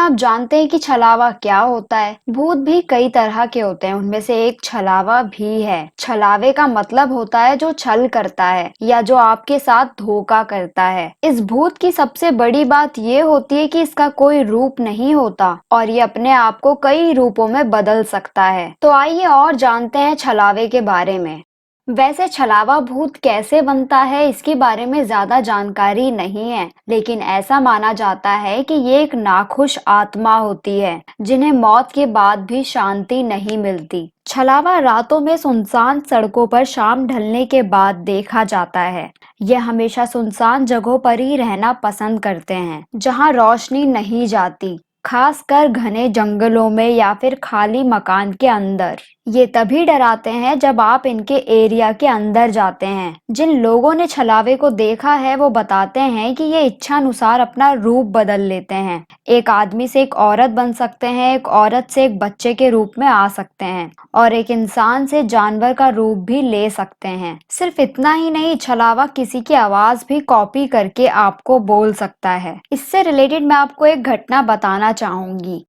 आप जानते हैं कि छलावा क्या होता है? भूत भी कई तरह के होते हैं, उनमें से एक छलावा भी है। छलावे का मतलब होता है जो छल करता है या जो आपके साथ धोखा करता है। इस भूत की सबसे बड़ी बात ये होती है कि इसका कोई रूप नहीं होता और ये अपने आप को कई रूपों में बदल सकता है। तो आइए और जानते हैं छलावे के बारे में। वैसे छलावा भूत कैसे बनता है इसके बारे में ज्यादा जानकारी नहीं है, लेकिन ऐसा माना जाता है कि ये एक नाखुश आत्मा होती है जिन्हें मौत के बाद भी शांति नहीं मिलती। छलावा रातों में सुनसान सड़कों पर शाम ढलने के बाद देखा जाता है। यह हमेशा सुनसान जगहों पर ही रहना पसंद करते हैं जहां रोशनी नहीं जाती, खासकर घने जंगलों में या फिर खाली मकान के अंदर। ये तभी डराते हैं जब आप इनके एरिया के अंदर जाते हैं। जिन लोगों ने छलावे को देखा है वो बताते हैं कि ये इच्छानुसार अपना रूप बदल लेते हैं। एक आदमी से एक औरत बन सकते हैं, एक औरत से एक बच्चे के रूप में आ सकते हैं और एक इंसान से जानवर का रूप भी ले सकते हैं। सिर्फ इतना ही नहीं, छलावा किसी की आवाज भी कॉपी करके आपको बोल सकता है। इससे रिलेटेड मैं आपको एक घटना बताना चाहूंगी।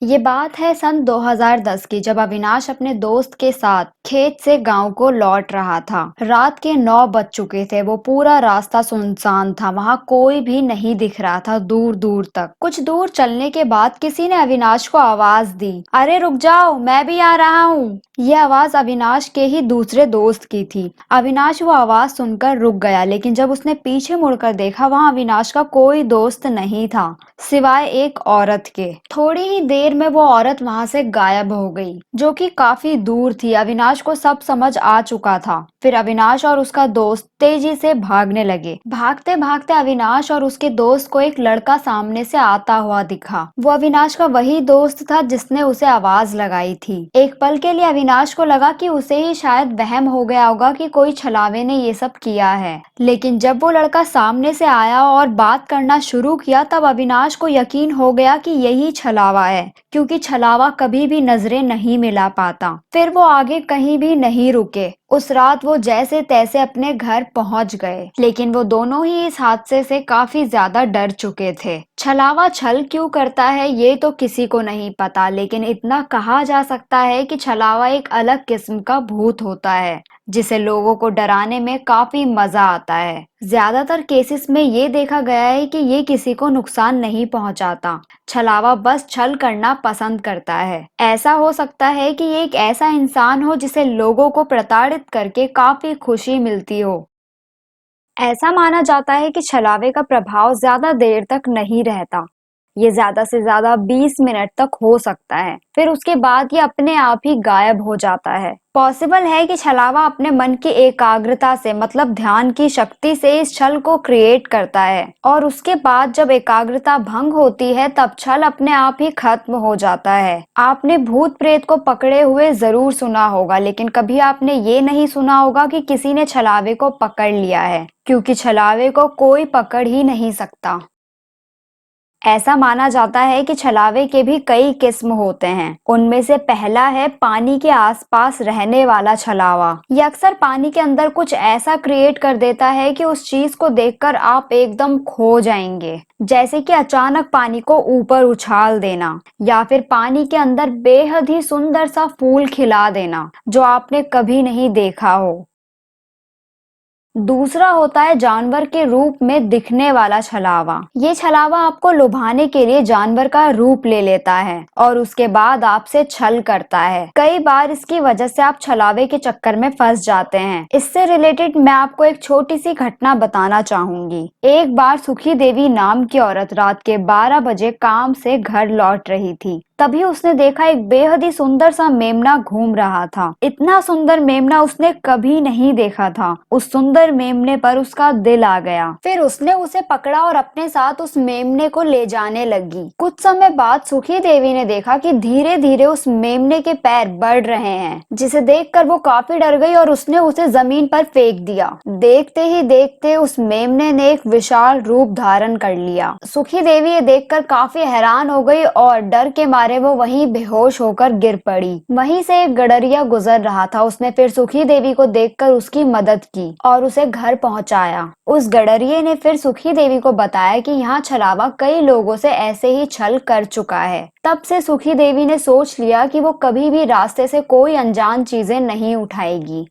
ये बात है सन 2010 की, जब अविनाश अपने दोस्त के साथ खेत से गांव को लौट रहा था। रात के 9 बज चुके थे। वो पूरा रास्ता सुनसान था, वहां कोई भी नहीं दिख रहा था दूर दूर तक। कुछ दूर चलने के बाद किसी ने अविनाश को आवाज दी, अरे रुक जाओ, मैं भी आ रहा हूँ। ये आवाज अविनाश के ही दूसरे दोस्त की थी। अविनाश वो आवाज सुनकर रुक गया, लेकिन जब उसने पीछे मुड़कर देखा, वहां अविनाश का कोई दोस्त नहीं था सिवाय एक औरत के। थोड़ी ही देर में वो औरत वहां से गायब हो गई, जो कि काफी दूर थी। अविनाश को सब समझ आ चुका था। फिर अविनाश और उसका दोस्त तेजी से भागने लगे। भागते भागते अविनाश और उसके दोस्त को एक लड़का सामने से आता हुआ दिखा। वो अविनाश का वही दोस्त था जिसने उसे आवाज लगाई थी। एक पल के लिए अविनाश को लगा कि उसे ही शायद वहम हो गया होगा कि कोई छलावे ने ये सब किया है, लेकिन जब वो लड़का सामने से आया और बात करना शुरू किया, तब अविनाश को यकीन हो गया कि यही छलावा है, क्योंकि छलावा कभी भी नजरें नहीं मिला पाता। फिर वो आगे कहीं भी नहीं रुके। उस रात वो जैसे तैसे अपने घर पहुंच गए, लेकिन वो दोनों ही इस हादसे से काफी ज्यादा डर चुके थे। छलावा छल क्यों करता है ये तो किसी को नहीं पता, लेकिन इतना कहा जा सकता है कि छलावा एक अलग किस्म का भूत होता है जिसे लोगों को डराने में काफी मजा आता है। ज्यादातर केसेस में ये देखा गया है कि ये किसी को नुकसान नहीं पहुंचाता। छलावा बस छल करना पसंद करता है। ऐसा हो सकता है कि ये एक ऐसा इंसान हो जिसे लोगों को प्रताड़ित करके काफी खुशी मिलती हो। ऐसा माना जाता है कि छलावे का प्रभाव ज्यादा देर तक नहीं रहता। ये ज्यादा से ज्यादा 20 मिनट तक हो सकता है, फिर उसके बाद ये अपने आप ही गायब हो जाता है। पॉसिबल है कि छलावा अपने मन की एकाग्रता से, मतलब ध्यान की शक्ति से इस छल को क्रिएट करता है और उसके बाद जब एकाग्रता भंग होती है तब छल अपने आप ही खत्म हो जाता है। आपने भूत प्रेत को पकड़े हुए जरूर सुना होगा, लेकिन कभी आपने ये नहीं सुना होगा कि किसी ने छलावे को पकड़ लिया है, क्योंकि छलावे को कोई पकड़ ही नहीं सकता। ऐसा माना जाता है कि छलावे के भी कई किस्म होते हैं। उनमें से पहला है पानी के आसपास रहने वाला छलावा। ये अक्सर पानी के अंदर कुछ ऐसा क्रिएट कर देता है कि उस चीज को देखकर आप एकदम खो जाएंगे, जैसे कि अचानक पानी को ऊपर उछाल देना या फिर पानी के अंदर बेहद ही सुंदर सा फूल खिला देना जो आपने कभी नहीं देखा हो। दूसरा होता है जानवर के रूप में दिखने वाला छलावा। ये छलावा आपको लुभाने के लिए जानवर का रूप ले लेता है और उसके बाद आपसे छल करता है। कई बार इसकी वजह से आप छलावे के चक्कर में फंस जाते हैं। इससे रिलेटेड मैं आपको एक छोटी सी घटना बताना चाहूंगी। एक बार सुखी देवी नाम की औरत रात के 12 बजे काम से घर लौट रही थी। तभी उसने देखा एक बेहद ही सुंदर सा मेमना घूम रहा था। इतना सुंदर मेमना उसने कभी नहीं देखा था। उस सुंदर मेमने पर उसका दिल आ गया। फिर उसने उसे पकड़ा और अपने साथ उस मेमने को ले जाने लगी। कुछ समय बाद सुखी देवी ने देखा कि धीरे धीरे उस मेमने के पैर बढ़ रहे हैं, जिसे देखकर वो काफी डर गई और उसने उसे जमीन पर फेंक दिया। देखते ही देखते उस मेमने ने एक विशाल रूप धारण कर लिया। सुखी देवी ये देखकर काफी हैरान हो गई और डर के मारे मारे वो वहीं बेहोश होकर गिर पड़ी। वहीं से एक गडरिया गुजर रहा था, उसने फिर सुखी देवी को देखकर उसकी मदद की और उसे घर पहुंचाया। उस गडरिये ने फिर सुखी देवी को बताया कि यहाँ छलावा कई लोगों से ऐसे ही छल कर चुका है। तब से सुखी देवी ने सोच लिया कि वो कभी भी रास्ते से कोई अनजान चीजें नहीं उठाएगी।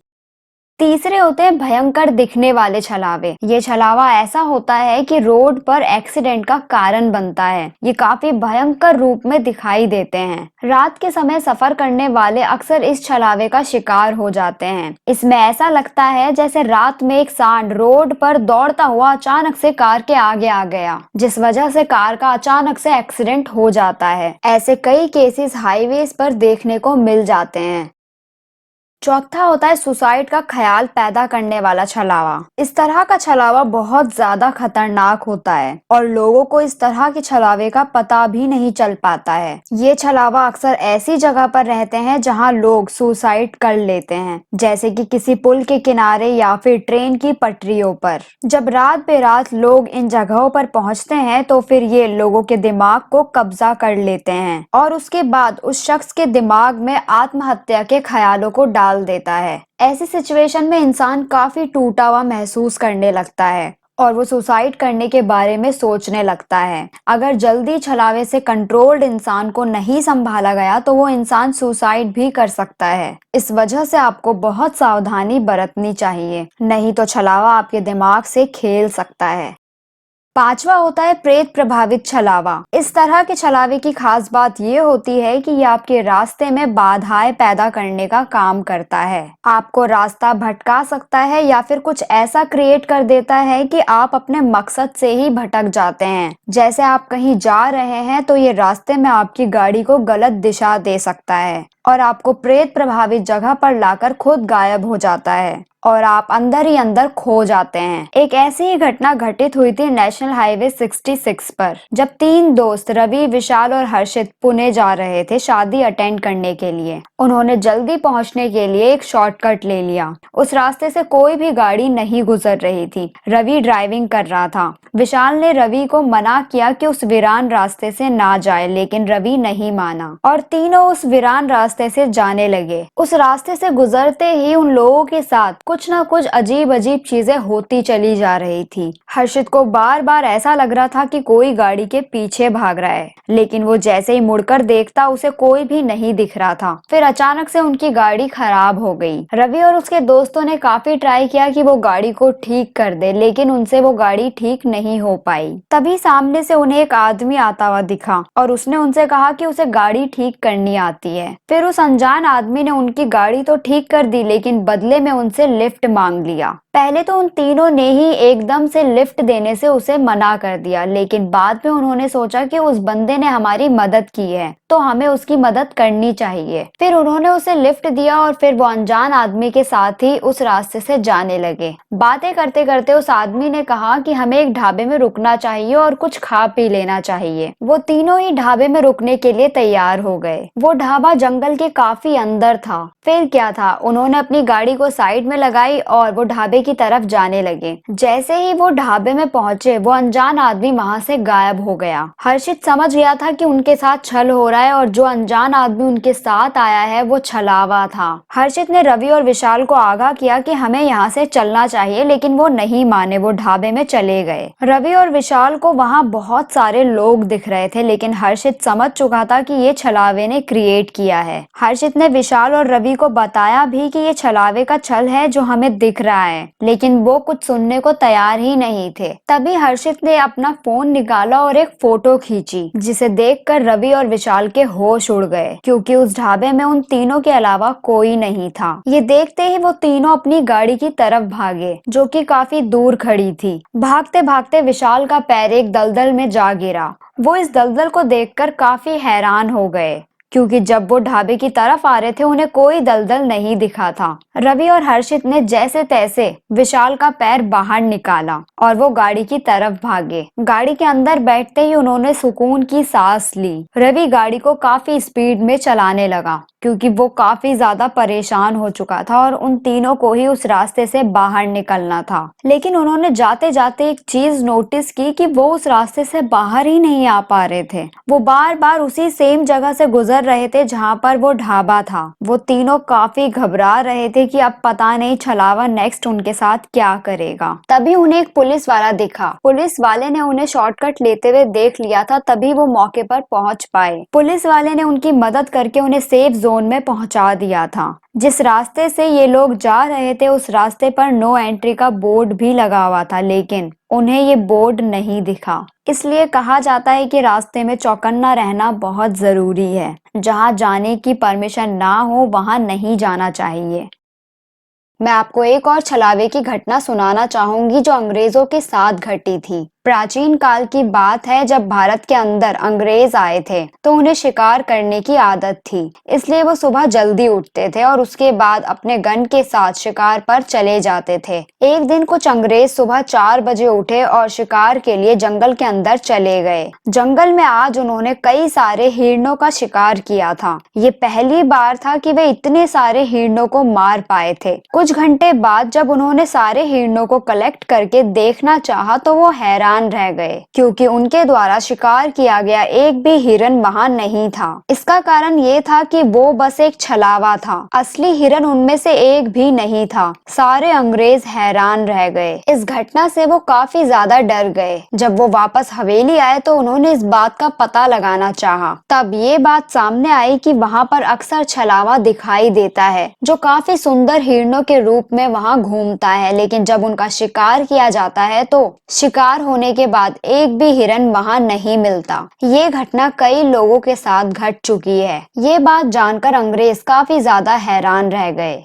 तीसरे होते हैं भयंकर दिखने वाले छलावे। ये छलावा ऐसा होता है कि रोड पर एक्सीडेंट का कारण बनता है। ये काफी भयंकर रूप में दिखाई देते हैं। रात के समय सफर करने वाले अक्सर इस छलावे का शिकार हो जाते हैं। इसमें ऐसा लगता है जैसे रात में एक सांड रोड पर दौड़ता हुआ अचानक से कार के आगे आ गया, जिस वजह से कार का अचानक से एक्सीडेंट हो जाता है। ऐसे कई केसेस हाईवेज पर देखने को मिल जाते हैं। चौथा होता है सुसाइड का ख्याल पैदा करने वाला छलावा। इस तरह का छलावा बहुत ज्यादा खतरनाक होता है और लोगों को इस तरह के छलावे का पता भी नहीं चल पाता है। ये छलावा अक्सर ऐसी जगह पर रहते हैं जहां लोग सुसाइड कर लेते हैं, जैसे कि किसी पुल के किनारे या फिर ट्रेन की पटरियों पर। जब रात बेरात लोग इन जगहों पर पहुंचते हैं तो फिर ये लोगों के दिमाग को कब्जा कर लेते हैं और उसके बाद उस शख्स के दिमाग में आत्महत्या के ख्यालों को डाल देता है। ऐसी सिचुएशन में इंसान काफी टूटा हुआ महसूस करने लगता है और वो सुसाइड करने के बारे में सोचने लगता है। अगर जल्दी छलावे से कंट्रोल्ड इंसान को नहीं संभाला गया तो वो इंसान सुसाइड भी कर सकता है। इस वजह से आपको बहुत सावधानी बरतनी चाहिए, नहीं तो छलावा आपके दिमाग से खेल सकता है। पांचवा होता है प्रेत प्रभावित छलावा। इस तरह के छलावे की खास बात ये होती है कि ये आपके रास्ते में बाधाएं पैदा करने का काम करता है। आपको रास्ता भटका सकता है या फिर कुछ ऐसा क्रिएट कर देता है कि आप अपने मकसद से ही भटक जाते हैं। जैसे आप कहीं जा रहे हैं तो ये रास्ते में आपकी गाड़ी को गलत दिशा दे सकता है और आपको प्रेत प्रभावित जगह पर लाकर खुद गायब हो जाता है और आप अंदर ही अंदर खो जाते हैं। एक ऐसी ही घटना घटित हुई थी नेशनल हाईवे 66 पर, जब 3 दोस्त रवि, विशाल और हर्षित पुणे जा रहे थे शादी अटेंड करने के लिए। उन्होंने जल्दी पहुंचने के लिए एक शॉर्टकट ले लिया। उस रास्ते से कोई भी गाड़ी नहीं गुजर रही थी। रवि ड्राइविंग कर रहा था। विशाल ने रवि को मना किया कि उस वीरान रास्ते से ना जाए, लेकिन रवि नहीं माना और तीनों उस वीरान रास्ते से जाने लगे। उस रास्ते से गुजरते ही उन लोगों के साथ कुछ ना कुछ अजीब अजीब चीजें होती चली जा रही थी। हर्षित को बार बार ऐसा लग रहा था कि कोई गाड़ी के पीछे भाग रहा है, लेकिन वो जैसे ही मुड़कर देखता उसे कोई भी नहीं दिख रहा था। फिर अचानक से उनकी गाड़ी खराब हो गई। रवि और उसके दोस्तों ने काफी ट्राई किया कि वो गाड़ी को ठीक कर दे, लेकिन उनसे वो गाड़ी ठीक नहीं हो पाई। तभी सामने से उन्हें एक आदमी आता हुआ दिखा और उसने उनसे कहा कि उसे गाड़ी ठीक करनी आती है। फिर उस अनजान आदमी ने उनकी गाड़ी तो ठीक कर दी, लेकिन बदले में उनसे लिफ्ट मांग लिया। पहले तो उन तीनों ने ही एकदम से लिफ्ट देने से उसे मना कर दिया, लेकिन बाद में उन्होंने सोचा कि उस बंदे ने हमारी मदद की है तो हमें उसकी मदद करनी चाहिए। फिर उन्होंने उसे लिफ्ट दिया और फिर वो अनजान आदमी के साथ ही उस रास्ते से जाने लगे। बातें करते करते उस आदमी ने कहा कि हमें एक ढाबे में रुकना चाहिए और कुछ खा पी लेना चाहिए। वो तीनों ही ढाबे में रुकने के लिए तैयार हो गए। वो ढाबा जंगल के काफी अंदर था। फिर क्या था, उन्होंने अपनी गाड़ी को साइड में लगाई और वो ढाबे की तरफ जाने लगे। जैसे ही वो ढाबे में पहुंचे वो अनजान आदमी वहां से गायब हो गया। हर्षित समझ गया था कि उनके साथ छल हो रहा है और जो अनजान आदमी उनके साथ आया है वो छलावा था। हर्षित ने रवि और विशाल को आगाह किया कि हमें यहाँ से चलना चाहिए, लेकिन वो नहीं माने, वो ढाबे में चले गए। रवि और विशाल को वहाँ बहुत सारे लोग दिख रहे थे, लेकिन हर्षित समझ चुका था कि ये छलावे ने क्रिएट किया है। हर्षित ने विशाल और रवि को बताया भी कि ये छलावे का छल है जो हमें दिख रहा है, लेकिन वो कुछ सुनने को तैयार ही नहीं थे। तभी हर्षित ने अपना फोन निकाला और एक फोटो खींची, जिसे देखकर रवि और विशाल के होश उड़ गए, क्योंकि उस ढाबे में उन तीनों के अलावा कोई नहीं था। ये देखते ही वो तीनों अपनी गाड़ी की तरफ भागे, जो कि काफी दूर खड़ी थी। भागते भागते विशाल का पैर एक दलदल में जा गिरा। वो इस दलदल को देखकर काफी हैरान हो गए, क्योंकि जब वो ढाबे की तरफ आ रहे थे उन्हें कोई दलदल नहीं दिखा था। रवि और हर्षित ने जैसे तैसे विशाल का पैर बाहर निकाला और वो गाड़ी की तरफ भागे। गाड़ी के अंदर बैठते ही उन्होंने सुकून की सांस ली। रवि गाड़ी को काफी स्पीड में चलाने लगा क्योंकि वो काफी ज्यादा परेशान हो चुका था और उन तीनों को ही उस रास्ते से बाहर निकलना था। लेकिन उन्होंने जाते जाते एक चीज नोटिस की कि वो उस रास्ते से बाहर ही नहीं आ पा रहे थे। वो बार बार उसी सेम जगह से गुजर रहे थे जहाँ पर वो ढाबा था। वो तीनों काफी घबरा रहे थे कि अब पता नहीं छलावा नेक्स्ट उनके साथ क्या करेगा। तभी उन्हें एक पुलिस वाला दिखा। पुलिस वाले ने उन्हें शॉर्टकट लेते हुए देख लिया था, तभी वो मौके पर पहुंच पाए। पुलिस वाले ने उनकी मदद करके उन्हें सेफ जोन में पहुंचा दिया था। जिस रास्ते से ये लोग जा रहे थे उस रास्ते पर नो एंट्री का बोर्ड भी लगा हुआ था, लेकिन उन्हें ये बोर्ड नहीं दिखा। इसलिए कहा जाता है कि रास्ते में चौकन्ना रहना बहुत जरूरी है। जहां जाने की परमिशन ना हो वहां नहीं जाना चाहिए। मैं आपको एक और छलावे की घटना सुनाना चाहूंगी जो अंग्रेजों के साथ घटी थी। प्राचीन काल की बात है, जब भारत के अंदर अंग्रेज आए थे तो उन्हें शिकार करने की आदत थी। इसलिए वो सुबह जल्दी उठते थे और उसके बाद अपने गन के साथ शिकार पर चले जाते थे। एक दिन कुछ अंग्रेज सुबह 4 बजे उठे और शिकार के लिए जंगल के अंदर चले गए। जंगल में आज उन्होंने कई सारे हिरणों का शिकार किया था। ये पहली बार था कि वे इतने सारे हिरणों को मार पाए थे। कुछ घंटे बाद जब उन्होंने सारे हिरणों को कलेक्ट करके देखना चाहा तो वो हैरान रह गए, क्योंकि उनके द्वारा शिकार किया गया एक भी हिरन वहां नहीं था। इसका कारण ये था कि वो बस एक छलावा था, असली हिरन उनमें से एक भी नहीं था। सारे अंग्रेज हैरान रह गए। इस घटना से वो काफी ज्यादा डर गए। जब वो वापस हवेली आए तो उन्होंने इस बात का पता लगाना चाहा। तब ये बात सामने आई कि वहाँ पर अक्सर छलावा दिखाई देता है जो काफी सुंदर हिरणों के रूप में वहाँ घूमता है, लेकिन जब उनका शिकार किया जाता है तो शिकार होने के बाद एक भी हिरन वहां नहीं मिलता। ये घटना कई लोगों के साथ घट चुकी है। ये बात जानकर अंग्रेज काफी ज्यादा हैरान रह गए।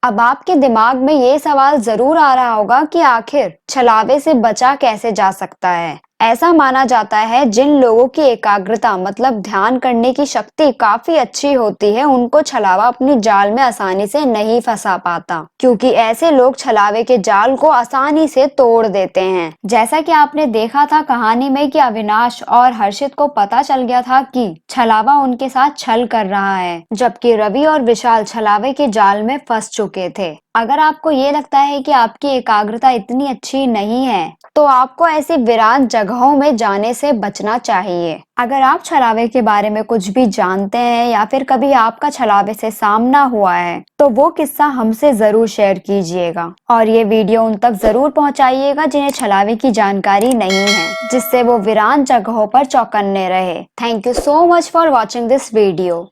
अब आपके दिमाग में ये सवाल जरूर आ रहा होगा कि आखिर छलावे से बचा कैसे जा सकता है। ऐसा माना जाता है जिन लोगों की एकाग्रता मतलब ध्यान करने की शक्ति काफी अच्छी होती है उनको छलावा अपनी जाल में आसानी से नहीं फंसा पाता, क्योंकि ऐसे लोग छलावे के जाल को आसानी से तोड़ देते हैं। जैसा कि आपने देखा था कहानी में कि अविनाश और हर्षित को पता चल गया था कि छलावा उनके साथ छल कर रहा है, जबकि रवि और विशाल छलावे के जाल में फंस चुके थे। अगर आपको ये लगता है कि आपकी एकाग्रता इतनी अच्छी नहीं है तो आपको ऐसी वीरान जगहों में जाने से बचना चाहिए। अगर आप छलावे के बारे में कुछ भी जानते हैं या फिर कभी आपका छलावे से सामना हुआ है तो वो किस्सा हमसे जरूर शेयर कीजिएगा और ये वीडियो उन तक जरूर पहुंचाइएगा जिन्हें छलावे की जानकारी नहीं है, जिससे वो वीरान जगहों पर चौकन्ने रहे। Thank you so much for watching this video.